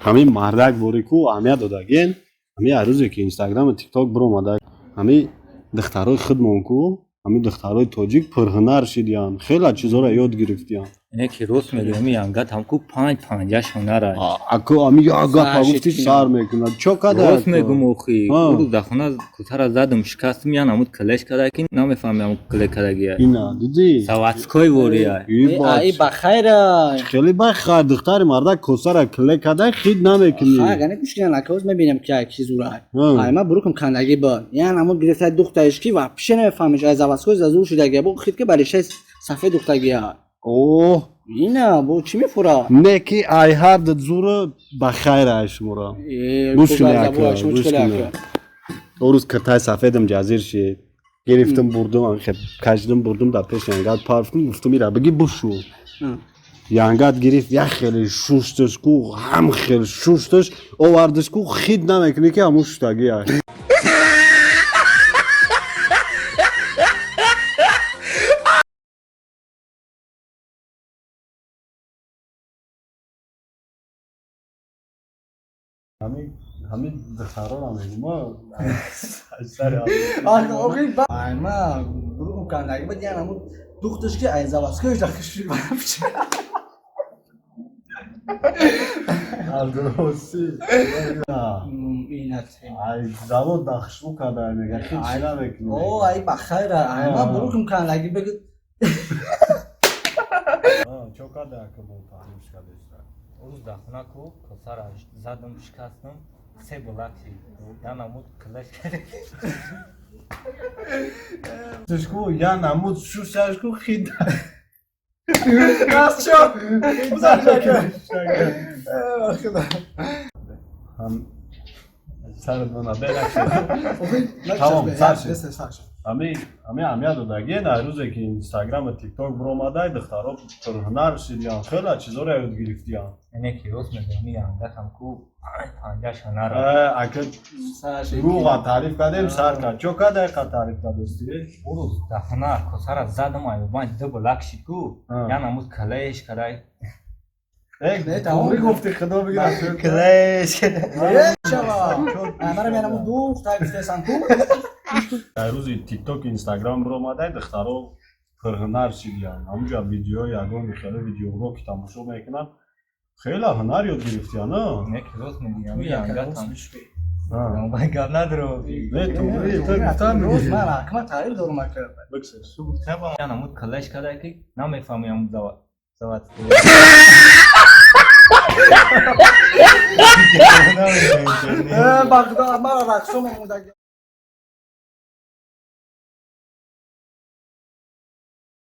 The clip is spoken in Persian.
همین مردک بوری کو اهمیت دادگین همین عروضی که اینستاگرام و تیک تاک برو اومده همین دخترای خودمون کو همین دخترای تاجیک پرهنر شدیان خیلی چیزا رو یاد گرفتیان اینه که روز میگم انگت همکو 5 هنر اکو امی یا گپ گفتی سر میکنه چوکاده روز میگم اخی روز دخونه کوتاه زدم شکست میان همون کلش کرده که نمیفهمم کلش کرده گیه اینا دیدی سواتسکوی بوریا ای بخیر خیلی بخیر دختر مردک کوسر کلک کرده خید نمیکنی ها گنه کشکن لکوز میبینم که کی زوره های ما بروکم کندگی با یعنی همون گرفته دخترش کی و پیش نمیفهمش از زواسکوز زور شده گه بو خید که برش صفحه دخترگی ها اوه اینا بو چی میفورا نکی ای هر زور بخیر اشمورا گوش کنه روز کرتای سفیدم جزیر شد گرفتم بردم خب کشیدم بردم در پیش انگاد پارفم گفتم میره بگی بشو یانگاد گرفت یا خیلی شوشتش کو هم خیلی شوشتش آوردش کو خید نمیکنه که همون شتاگی هست همین دختران هم ما سر آقای با ما بروکم کندگی با یعنی همون دخترش که از زواسکوز داخلش الدروسی اینت ای زبان داخشو کرده میگه خیلی چیزا میکنه او ای بخیر ما بروکم کندگی بگید چوکا ده که بود تانیش کرده روز دخونه کو کوتاه زدم شکستم سه بلاکی نمود کلش کرده تشکو یا نمود شو سرشکو خید راست شو هم سر دونا بلکش همه امیت دادگی نه روزی که اینستاگرام و تیک تاک برو اومده دخترها پرهنر شدیان خیلی چیزا رو یاد گرفتیان اینه که روز میگم انگت همکو 5 هنر اگه روغا تعریف کردیم سر کرد چو که دقیقا تعریف کردستی؟ روز دخونه کوتاه زدم ای با دو بلاک شد کو یعنی همون کلش کرده نه تمامی گفتی خدا بگیرم کلش کرده چوا مرا میرم دختر گفته سانکو در روزی تیک تاک اینستاگرام برو اومده دخترها پرهنر شدیان همونجا ویدیو یادون خیلی ویدیو رو که تماشا میکنن خیلی هنر یاد گرفتیان نه اینه که روز میگم انگت هم با گپ ندارم نه تو گفتم روز من حکمت تعریف دارم کرد بکسش یعنی همون کلش کرده که نمیفهمم زوات بغداد مرا رقصم مودگی